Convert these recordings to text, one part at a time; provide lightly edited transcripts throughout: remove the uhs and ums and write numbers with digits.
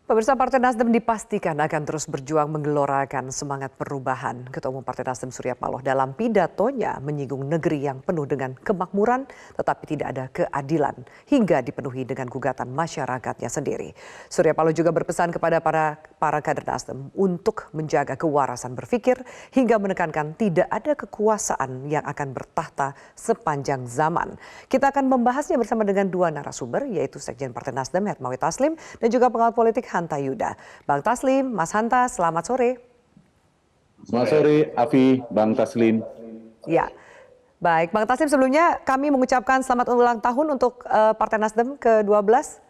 Pemirsa, Partai Nasdem dipastikan akan terus berjuang menggelorakan semangat perubahan. Ketua Umum Partai Nasdem Surya Paloh dalam pidatonya menyinggung negeri yang penuh dengan kemakmuran tetapi tidak ada keadilan hingga dipenuhi dengan gugatan masyarakatnya sendiri. Surya Paloh juga berpesan kepada para kader Nasdem untuk menjaga kewarasan berpikir hingga menekankan tidak ada kekuasaan yang akan bertahta sepanjang zaman. Kita akan membahasnya bersama dengan dua narasumber, yaitu Sekjen Partai Nasdem Hermawi Taslim dan juga pengamat politik Hanta Yuda. Bang Taslim, Mas Hanta, selamat sore. Selamat sore, Afi, Bang Taslim. Ya, baik. Bang Taslim, sebelumnya kami mengucapkan selamat ulang tahun untuk Partai Nasdem ke-12.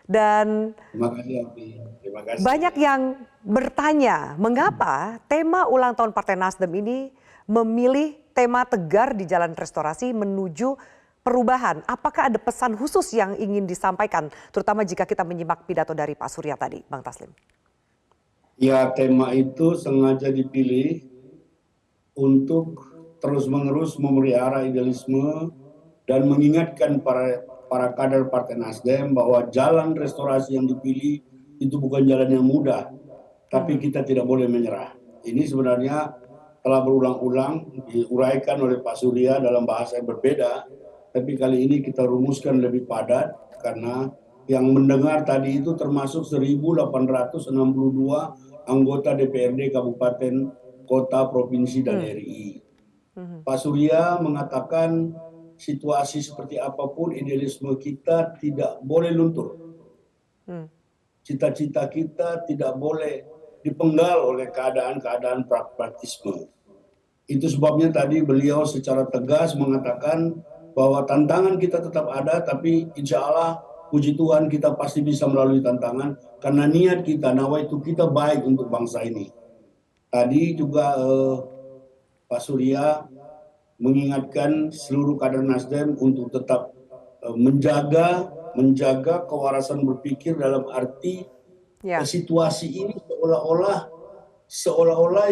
Dan terima kasih, Afi. Terima kasih. Banyak yang bertanya, mengapa tema ulang tahun Partai Nasdem ini memilih tema tegar di Jalan Restorasi menuju perubahan. Apakah ada pesan khusus yang ingin disampaikan, terutama jika kita menyimak pidato dari Pak Surya tadi, Bang Taslim? Ya, tema itu sengaja dipilih untuk terus-menerus memelihara idealisme dan mengingatkan para kader Partai Nasdem bahwa jalan restorasi yang dipilih itu bukan jalan yang mudah, tapi kita tidak boleh menyerah. Ini sebenarnya telah berulang-ulang diuraikan oleh Pak Surya dalam bahasa yang berbeda, tapi kali ini kita rumuskan lebih padat karena yang mendengar tadi itu termasuk 1.862 anggota DPRD Kabupaten, Kota, Provinsi, dan RI. Pak Surya mengatakan situasi seperti apapun idealisme kita tidak boleh luntur. Cita-cita kita tidak boleh dipenggal oleh keadaan-keadaan pragmatisme. Itu sebabnya tadi beliau secara tegas mengatakan bahwa tantangan kita tetap ada, tapi insya Allah puji Tuhan kita pasti bisa melalui tantangan karena niat kita, nawaitu kita baik untuk bangsa ini. Tadi juga Pak Surya mengingatkan seluruh kader Nasdem untuk tetap menjaga kewarasan berpikir dalam arti situasi ini seolah-olah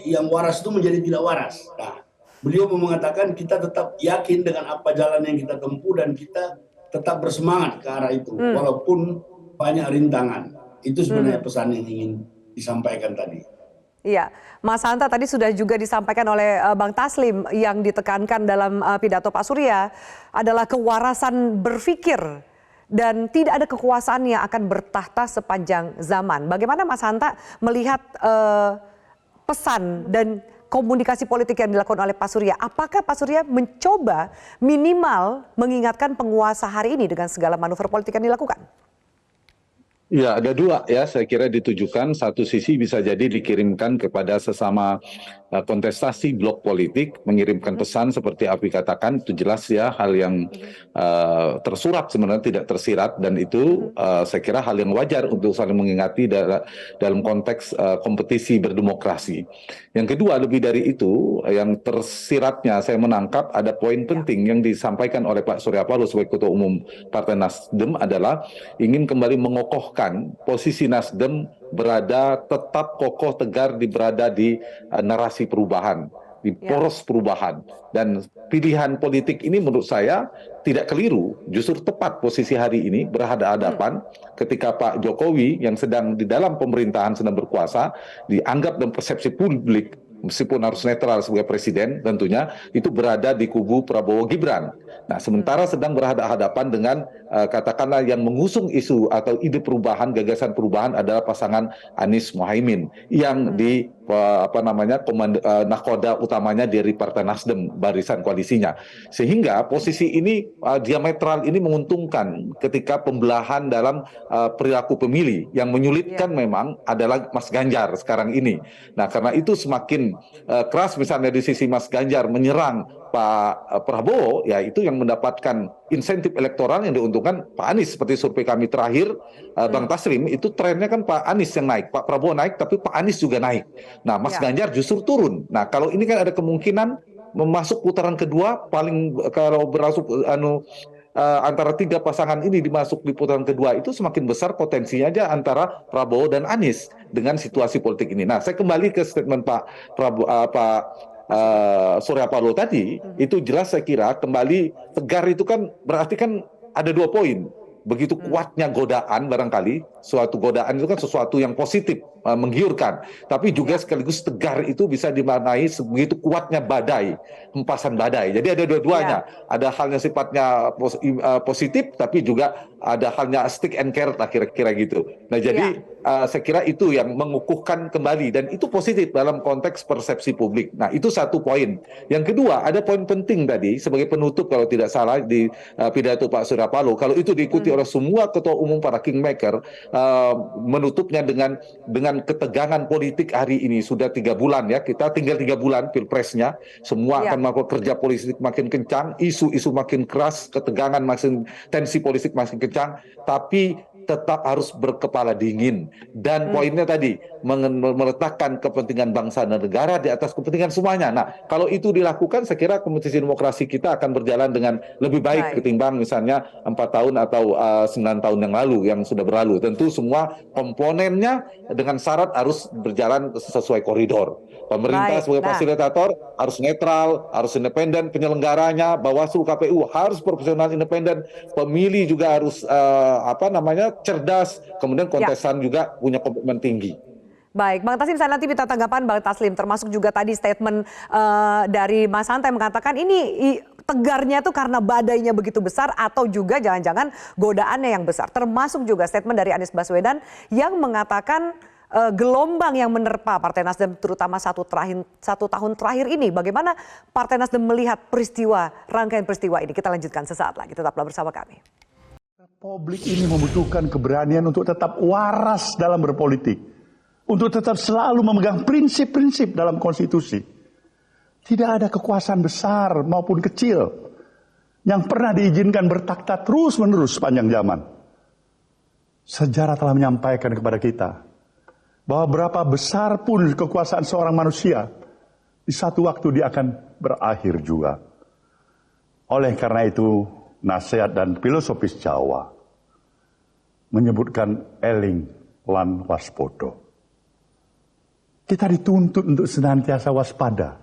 yang waras itu menjadi tidak waras. Nah, beliau mengatakan kita tetap yakin dengan apa jalan yang kita tempuh dan kita tetap bersemangat ke arah itu walaupun banyak rintangan. Itu sebenarnya pesan yang ingin disampaikan tadi. Iya, Mas Hanta, tadi sudah juga disampaikan oleh Bang Taslim yang ditekankan dalam pidato Pak Surya adalah kewarasan berpikir dan tidak ada kekuasaan yang akan bertahta sepanjang zaman. Bagaimana Mas Hanta melihat pesan dan komunikasi politik yang dilakukan oleh Pak Surya? Apakah Pak Surya mencoba minimal mengingatkan penguasa hari ini dengan segala manuver politik yang dilakukan? Ya, ada dua ya, saya kira ditujukan. Satu sisi bisa jadi dikirimkan kepada sesama kontestasi blok politik, mengirimkan pesan seperti Afi katakan, itu jelas ya hal yang tersurat sebenarnya, tidak tersirat, dan itu saya kira hal yang wajar untuk saling mengingati dalam konteks kompetisi berdemokrasi. Yang kedua, lebih dari itu, yang tersiratnya saya menangkap ada poin penting yang disampaikan oleh Pak Surya Paloh sebagai Ketua Umum Partai Nasdem adalah ingin kembali mengokohkan posisi Nasdem tetap kokoh tegar berada di narasi perubahan, di poros perubahan, dan pilihan politik ini menurut saya tidak keliru, justru tepat posisi hari ini berhadapan ketika Pak Jokowi yang sedang di dalam pemerintahan sedang berkuasa dianggap dalam persepsi publik meskipun harus netral sebagai presiden tentunya itu berada di kubu Prabowo Gibran. Nah, sementara sedang berhadapan dengan katakanlah yang mengusung isu atau ide perubahan, gagasan perubahan adalah pasangan Anies Mohaimin yang di nakoda utamanya dari Partai Nasdem, barisan koalisinya. Sehingga posisi ini diametral ini menguntungkan ketika pembelahan dalam perilaku pemilih. Yang menyulitkan memang adalah Mas Ganjar sekarang ini. Nah, karena itu semakin keras misalnya di sisi Mas Ganjar menyerang Pak Prabowo, ya itu yang mendapatkan insentif elektoral yang diuntungkan Pak Anies. Seperti survei kami terakhir, Bang Taslim, itu trennya kan Pak Anies yang naik, Pak Prabowo naik, tapi Pak Anies juga naik. Nah, Mas Ganjar justru turun. Nah, kalau ini kan ada kemungkinan masuk putaran kedua, paling kalau berlangsung antara tiga pasangan ini dimasuk di putaran kedua itu semakin besar potensinya aja antara Prabowo dan Anies dengan situasi politik ini. Nah, saya kembali ke statement Pak Surya Paloh tadi, itu jelas saya kira kembali tegar itu kan berarti kan ada dua poin. Begitu kuatnya godaan barangkali suatu godaan itu kan sesuatu yang positif, menggiurkan. Tapi juga sekaligus tegar itu bisa dimaknai sebegitu kuatnya badai, hempasan badai. Jadi ada dua-duanya. Ada halnya sifatnya positif, tapi juga ada halnya stick and carrot lah kira-kira gitu. Nah jadi saya kira itu yang mengukuhkan kembali dan itu positif dalam konteks persepsi publik. Nah itu satu poin. Yang kedua ada poin penting tadi sebagai penutup kalau tidak salah di pidato Pak Surya Paloh. Kalau itu diikuti oleh semua ketua umum para kingmaker, menutupnya dengan ketegangan politik hari ini sudah 3 bulan ya, kita tinggal 3 bulan pilpresnya, semua akan melakukan kerja politik makin kencang, isu-isu makin keras, ketegangan makin, tensi politik makin kencang, tapi tetap harus berkepala dingin dan poinnya tadi meletakkan kepentingan bangsa dan negara di atas kepentingan semuanya. Nah, kalau itu dilakukan, saya kira kompetisi demokrasi kita akan berjalan dengan lebih baik ketimbang misalnya 4 tahun atau 9 tahun yang lalu yang sudah berlalu. Tentu semua komponennya dengan syarat harus berjalan sesuai koridor. Pemerintah sebagai fasilitator harus netral, harus independen, penyelenggaranya, Bawaslu, KPU harus profesional independen, pemilih juga harus cerdas, kemudian kontestan juga punya komitmen tinggi. Baik, Bang Taslim, saya nanti minta tanggapan Bang Taslim, termasuk juga tadi statement dari Mas Hanta yang mengatakan ini tegarnya itu karena badainya begitu besar atau juga jangan-jangan godaannya yang besar. Termasuk juga statement dari Anies Baswedan yang mengatakan gelombang yang menerpa Partai Nasdem terutama satu tahun terakhir ini. Bagaimana Partai Nasdem melihat rangkaian peristiwa ini? Kita lanjutkan sesaat lagi, tetaplah bersama kami. Republik ini membutuhkan keberanian untuk tetap waras dalam berpolitik. Untuk tetap selalu memegang prinsip-prinsip dalam konstitusi. Tidak ada kekuasaan besar maupun kecil yang pernah diizinkan bertakhta terus-menerus sepanjang zaman. Sejarah telah menyampaikan kepada kita bahwa berapa besar pun kekuasaan seorang manusia, di satu waktu dia akan berakhir juga. Oleh karena itu, nasihat dan filosofis Jawa menyebutkan eling lan waspodo. Kita dituntut untuk senantiasa waspada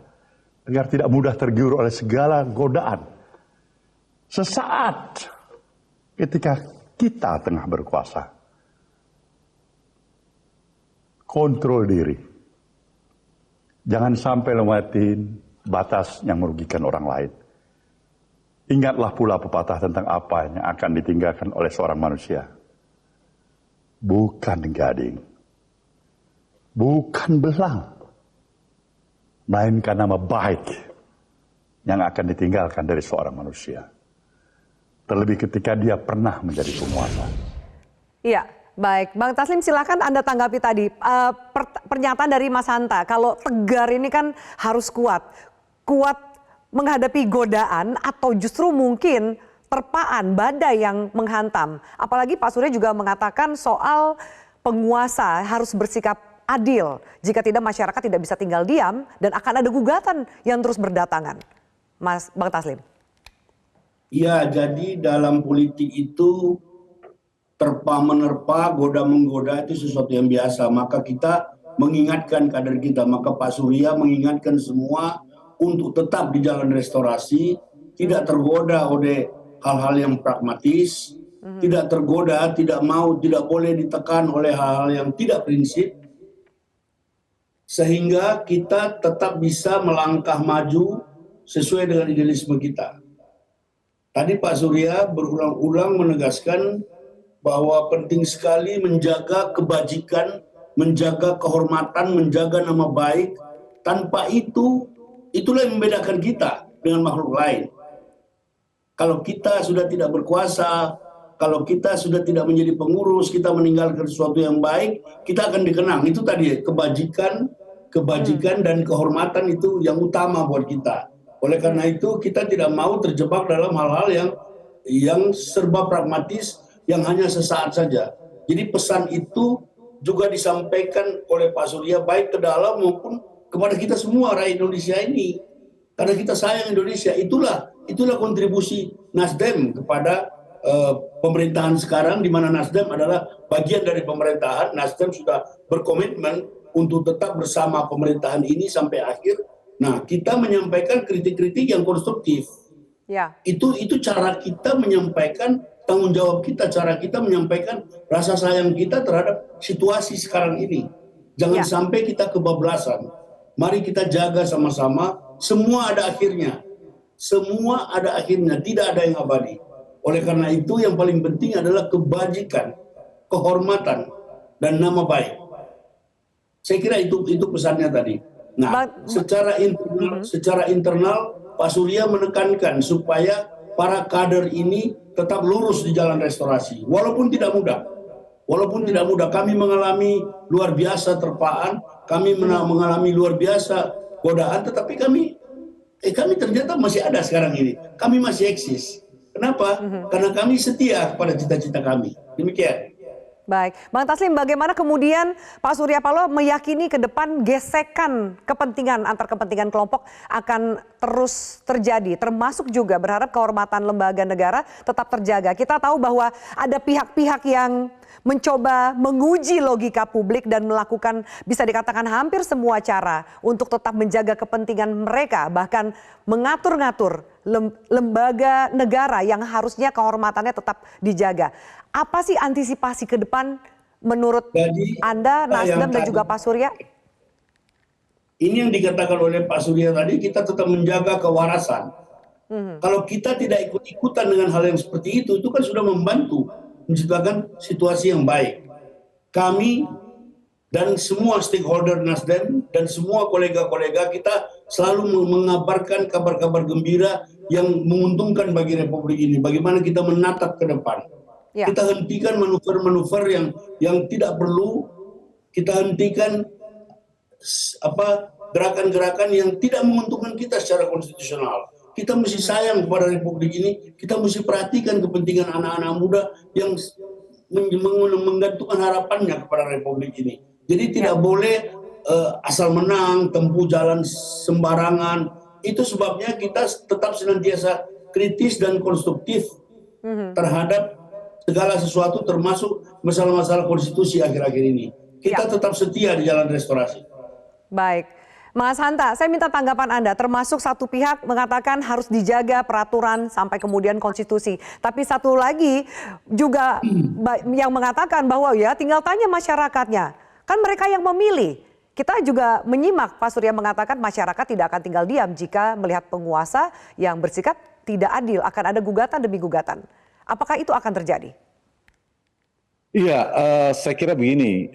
agar tidak mudah tergiur oleh segala godaan. Sesaat ketika kita tengah berkuasa, kontrol diri. Jangan sampai lewatin batas yang merugikan orang lain. Ingatlah pula pepatah tentang apa yang akan ditinggalkan oleh seorang manusia. Bukan gading, bukan belang, melainkan nama baik yang akan ditinggalkan dari seorang manusia. Terlebih ketika dia pernah menjadi penguasa. Iya, baik. Bang Taslim, silakan Anda tanggapi tadi pernyataan dari Mas Hanta. Kalau tegar ini kan harus kuat menghadapi godaan atau justru mungkin terpaan badai yang menghantam. Apalagi Pak Surya juga mengatakan soal penguasa harus bersikap adil. Jika tidak masyarakat tidak bisa tinggal diam dan akan ada gugatan yang terus berdatangan. Bang Taslim. Ya, jadi dalam politik itu terpa-menerpa, goda-menggoda itu sesuatu yang biasa. Maka kita mengingatkan kader kita, maka Pak Surya mengingatkan semua untuk tetap di jalan restorasi, tidak tergoda oleh hal-hal yang pragmatis, tidak tergoda, tidak boleh ditekan oleh hal-hal yang tidak prinsip, sehingga kita tetap bisa melangkah maju sesuai dengan idealisme kita. Tadi Pak Surya berulang-ulang menegaskan bahwa penting sekali menjaga kebajikan, menjaga kehormatan, menjaga nama baik. Tanpa itu, itulah yang membedakan kita dengan makhluk lain. Kalau kita sudah tidak berkuasa, kalau kita sudah tidak menjadi pengurus, kita meninggalkan sesuatu yang baik, kita akan dikenang. Itu tadi kebajikan dan kehormatan itu yang utama buat kita. Oleh karena itu kita tidak mau terjebak dalam hal-hal yang serba pragmatis, yang hanya sesaat saja. Jadi pesan itu juga disampaikan oleh Pak Surya baik ke dalam maupun kepada kita semua rakyat Indonesia ini. Karena kita sayang Indonesia, itulah kontribusi Nasdem kepada pemerintahan sekarang, di mana Nasdem adalah bagian dari pemerintahan. Nasdem sudah berkomitmen untuk tetap bersama pemerintahan ini sampai akhir. Nah, kita menyampaikan kritik-kritik yang konstruktif. Ya. Itu cara kita menyampaikan tanggung jawab kita, cara kita menyampaikan rasa sayang kita terhadap situasi sekarang ini. Jangan sampai kita kebablasan. Mari kita jaga sama-sama, semua ada akhirnya. Semua ada akhirnya, tidak ada yang abadi. Oleh karena itu yang paling penting adalah kebajikan, kehormatan, dan nama baik. Saya kira itu pesannya tadi. Nah, secara internal Pak Surya menekankan supaya para kader ini tetap lurus di jalan restorasi, walaupun tidak mudah. Walaupun tidak mudah, kami mengalami luar biasa terpaan, kami mengalami luar biasa godaan, tetapi kami ternyata masih ada sekarang ini. Kami masih eksis. Kenapa? Karena kami setia kepada cita-cita kami. Demikian. Baik, Bang Taslim, bagaimana kemudian Pak Surya Paloh meyakini ke depan gesekan kepentingan antar kepentingan kelompok akan terus terjadi, termasuk juga berharap kehormatan lembaga negara tetap terjaga. Kita tahu bahwa ada pihak-pihak yang mencoba menguji logika publik dan melakukan bisa dikatakan hampir semua cara untuk tetap menjaga kepentingan mereka, bahkan mengatur-ngatur lembaga negara yang harusnya kehormatannya tetap dijaga. Apa sih antisipasi ke depan menurut Anda, Nasdem dan juga Pak Surya? Ini yang dikatakan oleh Pak Surya tadi, kita tetap menjaga kewarasan. Kalau kita tidak ikut-ikutan dengan hal yang seperti itu kan sudah membantu menciptakan situasi yang baik. Kami dan semua stakeholder Nasdem dan semua kolega-kolega kita selalu mengabarkan kabar-kabar gembira yang menguntungkan bagi Republik ini. Bagaimana kita menatap ke depan. Kita hentikan manuver-manuver yang tidak perlu, kita hentikan gerakan-gerakan yang tidak menguntungkan kita secara konstitusional. Kita mesti sayang kepada Republik ini, kita mesti perhatikan kepentingan anak-anak muda yang menggantungkan harapannya kepada Republik ini. Jadi tidak boleh asal menang, tempuh jalan sembarangan. Itu sebabnya kita tetap senantiasa kritis dan konstruktif terhadap segala sesuatu, termasuk masalah-masalah konstitusi akhir-akhir ini. Kita tetap setia di jalan restorasi. Baik. Mas Hanta, saya minta tanggapan Anda, termasuk satu pihak mengatakan harus dijaga peraturan sampai kemudian konstitusi. Tapi satu lagi juga yang mengatakan bahwa ya tinggal tanya masyarakatnya. Kan mereka yang memilih. Kita juga menyimak Pak Surya mengatakan masyarakat tidak akan tinggal diam jika melihat penguasa yang bersikap tidak adil. Akan ada gugatan demi gugatan. Apakah itu akan terjadi? Iya, saya kira begini,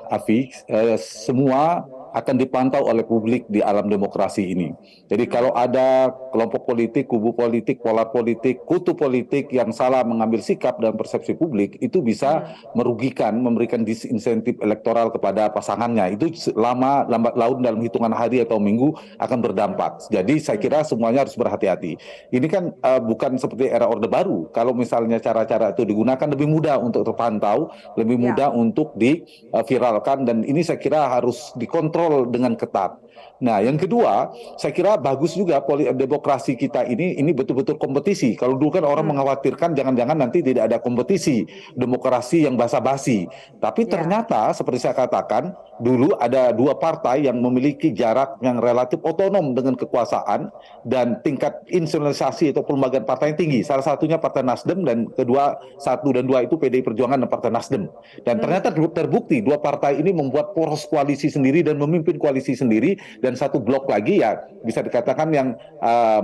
Afi, semua akan dipantau oleh publik di alam demokrasi ini. Jadi kalau ada kelompok politik, kubu politik, pola politik, kutu politik yang salah mengambil sikap dan persepsi publik, itu bisa merugikan, memberikan disinsentif elektoral kepada pasangannya. Itu lambat laun dalam hitungan hari atau minggu akan berdampak. Jadi saya kira semuanya harus berhati-hati. Ini kan bukan seperti era Orde Baru. Kalau misalnya cara-cara itu digunakan lebih mudah untuk terpantau, lebih mudah untuk diviralkan, dan ini saya kira harus dikontrol dengan ketat. Nah, yang kedua, saya kira bagus juga demokrasi kita ini betul-betul kompetisi. Kalau dulu kan orang mengkhawatirkan jangan-jangan nanti tidak ada kompetisi demokrasi yang basa-basi. Tapi ternyata seperti saya katakan, dulu ada dua partai yang memiliki jarak yang relatif otonom dengan kekuasaan dan tingkat institusionalisasi atau pelembagaan partai yang tinggi. Salah satunya Partai Nasdem, dan kedua, 1 dan 2 itu PDI Perjuangan dan Partai Nasdem. Dan ternyata terbukti dua partai ini membuat poros koalisi sendiri dan memimpin koalisi sendiri, dan satu blok lagi ya bisa dikatakan yang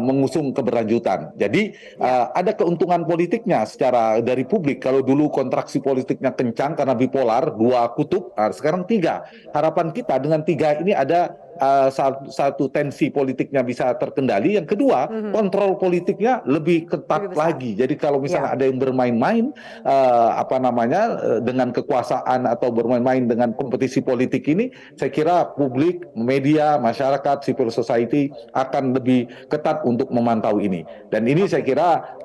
mengusung keberlanjutan. Jadi ada keuntungan politiknya secara dari publik. Kalau dulu kontraksi politiknya kencang karena bipolar, dua kutub, sekarang 3. Harapan kita dengan 3 ini ada satu tensi politiknya bisa terkendali, yang kedua kontrol politiknya lebih ketat lagi. Jadi kalau misalnya ada yang bermain-main dengan kekuasaan atau bermain-main dengan kompetisi politik ini, saya kira publik, media, masyarakat, civil society akan lebih ketat untuk memantau ini. Dan ini saya kira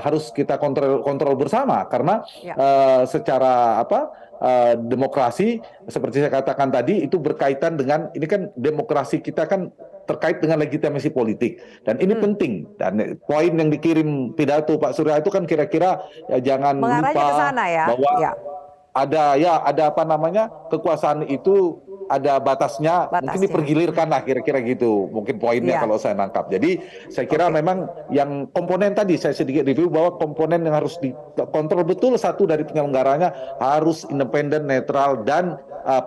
harus kita kontrol bersama, karena secara demokrasi seperti saya katakan tadi itu berkaitan dengan, ini kan demokrasi kita kan terkait dengan legitimasi politik, dan ini penting. Dan poin yang dikirim pidato Pak Surya itu kan kira-kira jangan lupa bahwa ada kekuasaan itu ada batasnya, mungkin dipergilirkan lah kira-kira gitu, mungkin poinnya kalau saya nangkap. Jadi saya kira memang yang komponen tadi saya sedikit review bahwa komponen yang harus dikontrol betul, satu dari penyelenggaranya harus independen, netral dan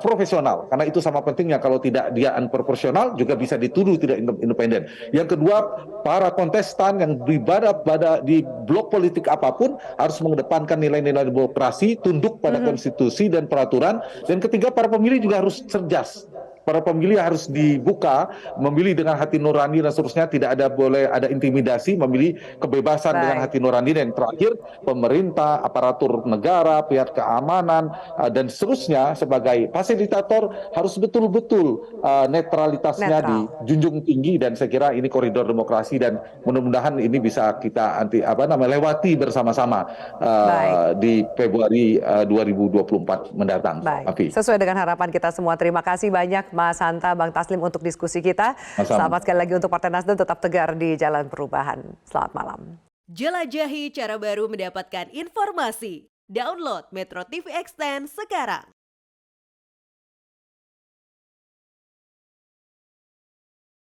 profesional, karena itu sama pentingnya. Kalau tidak dia unproporsional juga bisa dituduh tidak independen. Yang kedua, para kontestan yang berada di blok politik apapun harus mengedepankan nilai-nilai demokrasi, tunduk pada konstitusi dan peraturan. Dan ketiga, para pemilih juga harus cerdas. Para pemilih harus dibuka, memilih dengan hati nurani dan seterusnya, tidak boleh ada intimidasi, memilih kebebasan dengan hati nurani. Dan terakhir, pemerintah, aparatur negara, pihak keamanan dan seterusnya sebagai fasilitator harus betul-betul netralitasnya dijunjung tinggi. Dan saya kira ini koridor demokrasi dan mudah-mudahan ini bisa kita lewati bersama-sama di Februari 2024 mendatang. Baik, sesuai dengan harapan kita semua. Terima kasih banyak Mas Hanta, Bang Taslim untuk diskusi kita. Selamat sekali lagi untuk Partai Nasdem tetap tegar di jalan perubahan. Selamat malam. Jelajahi cara baru mendapatkan informasi. Download Metro TV Extend sekarang.